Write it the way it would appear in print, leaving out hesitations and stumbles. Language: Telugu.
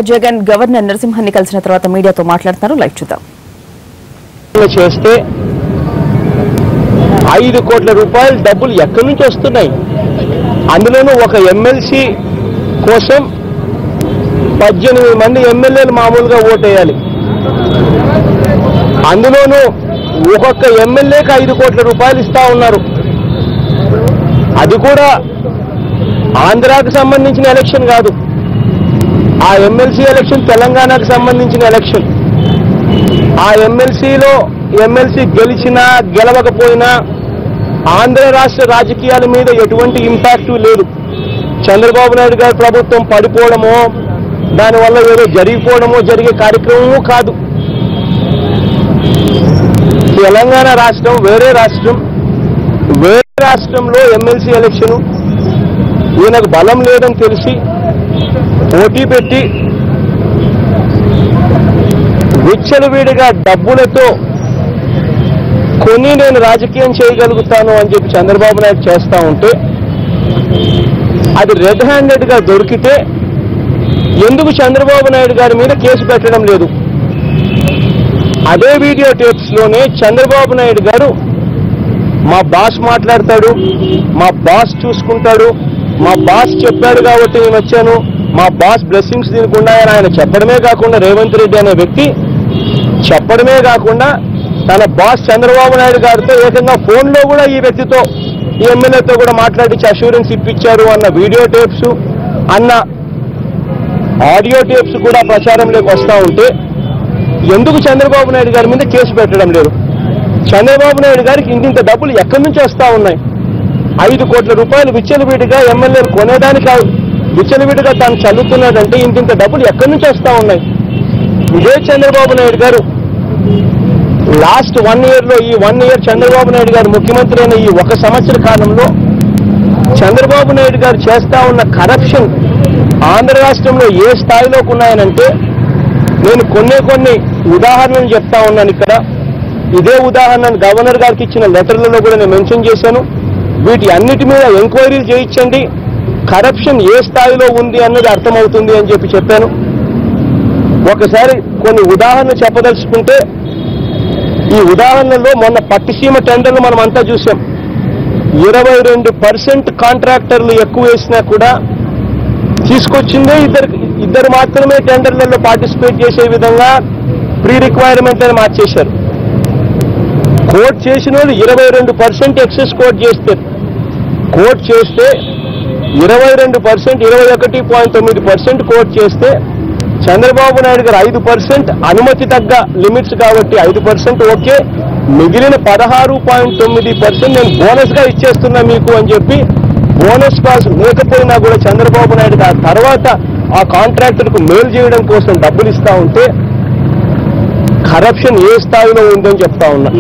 జగన్ గవర్నర్ నరసింహన్ని కలిసిన తర్వాత మీడియాతో మాట్లాడుతున్నారు. లైవ్ చూద్దాం. చేస్తే 5 కోట్ల రూపాయల డబ్బులు ఎక్కడి నుంచి వస్తున్నాయి? అందులోనూ ఒక ఎమ్మెల్సీ కోసం 18 మంది ఎమ్మెల్యేలు మామూలుగా ఓటేయాలి. అందులోనూ ఒక్కొక్క ఎమ్మెల్యేకి 5 కోట్ల రూపాయలు ఇస్తా ఉన్నారు. అది కూడా ఆంధ్రాకు సంబంధించిన ఎలక్షన్ కాదు, ఆ ఎమ్మెల్సీ ఎలక్షన్ తెలంగాణకు సంబంధించిన ఎలక్షన్. ఆ ఎమ్మెల్సీ గెలిచినా గెలవకపోయినా ఆంధ్ర రాష్ట్ర రాజకీయాల మీద ఎటువంటి ఇంపాక్ట్ లేదు. చంద్రబాబు నాయుడు గారి ప్రభుత్వం పడిపోవడమో దానివల్ల ఏదో జరిగిపోవడమో జరిగే కార్యక్రమమూ కాదు. తెలంగాణ రాష్ట్రం వేరే రాష్ట్రంలో ఎమ్మెల్సీ ఎలక్షను ఈయనకు బలం లేదని తెలిసి పోటీ పెట్టి విచ్చలవిడిగా డబ్బులతో కొని నేను రాజకీయం చేయగలుగుతాను అని చెప్పి చంద్రబాబు నాయుడు చేస్తా ఉంటే అది రెడ్ హ్యాండెడ్గా దొరికితే ఎందుకు చంద్రబాబు నాయుడు గారి మీద కేసు పెట్టడం లేదు? అదే వీడియో టేప్స్లోనే చంద్రబాబు నాయుడు గారు మా బాస్ మాట్లాడతాడు, మా బాస్ చూసుకుంటాడు, మా బాస్ చెప్పాడు కాబట్టి నేను వచ్చాను, మా బాస్ బ్లెస్సింగ్స్ తినకుండా ఆయన చెప్పడమే కాకుండా రేవంత్ రెడ్డి అనే వ్యక్తి చెప్పడమే కాకుండా తన బాస్ చంద్రబాబు నాయుడు గారితో ఏకంగా ఫోన్లో కూడా ఈ వ్యక్తితో ఈ ఎమ్మెల్యేతో కూడా మాట్లాడించి అష్యూరెన్స్ ఇప్పించారు అన్న వీడియో టేప్స్ అన్న ఆడియో టేప్స్ కూడా ప్రచారంలోకి వస్తూ ఉంటే ఎందుకు చంద్రబాబు నాయుడు గారి మీద కేసు పెట్టడం లేదు? చంద్రబాబు నాయుడు గారికి ఇంత డబ్బులు ఎక్కడి నుంచి వస్తూ ఉన్నాయి? 5 కోట్ల రూపాయలు విచ్చలవిడిగా ఎమ్మెల్యేలు కొనేదానికి విచ్చలవిడిగా తాను చల్లుతున్నాడంటే ఇంత డబ్బులు ఎక్కడి నుంచి వస్తూ ఉన్నాయి? ఇదే చంద్రబాబు నాయుడు గారు లాస్ట్ 1 yearలో ఈ 1 year చంద్రబాబు నాయుడు గారు ముఖ్యమంత్రి అయిన ఈ 1 సంవత్సర కాలంలో చంద్రబాబు నాయుడు గారు చేస్తా ఉన్న కరప్షన్ ఆంధ్ర రాష్ట్రంలో ఏ స్థాయిలోకి ఉన్నాయనంటే నేను కొన్ని ఉదాహరణలు చెప్తా ఉన్నాను ఇక్కడ. ఇదే ఉదాహరణను గవర్నర్ గారికి ఇచ్చిన లెటర్లలో కూడా నేను మెన్షన్ చేశాను. వీటి అన్నిటి మీద ఎంక్వైరీలు చేయించండి, కరప్షన్ ఏ స్థాయిలో ఉంది అన్నది అర్థమవుతుంది అని చెప్పాను. ఒకసారి కొన్ని ఉదాహరణలు చెప్పదలుచుకుంటే ఈ ఉదాహరణలో మొన్న పట్టిసీమ టెండర్లు మనం అంతా చూసాం. 22% కాంట్రాక్టర్లు ఎక్కువ వేసినా కూడా తీసుకొచ్చిందే ఇద్దరు మాత్రమే టెండర్లలో పార్టిసిపేట్ చేసే విధంగా ప్రీ రిక్వైర్మెంట్ అని మార్చేశారు. కోట్ చేసిన వాళ్ళు 22% ఎక్సెస్ కోట్ చేస్తే 22% 21.9% కోట్ చేస్తే చంద్రబాబు నాయుడు గారు 5% అనుమతి తగ్గ లిమిట్స్ కాబట్టి 5% ఓకే, మిగిలిన 16.9% నేను బోనస్గా ఇచ్చేస్తున్నా మీకు అని చెప్పి బోనస్ కాల్స్ లేకపోయినా కూడా చంద్రబాబు నాయుడు గారు తర్వాత ఆ కాంట్రాక్టర్కు మేలు చేయడం కోసం డబ్బులు ఇస్తా ఉంటే కరప్షన్ ఏ స్థాయిలో ఉందని చెప్తా ఉన్నా.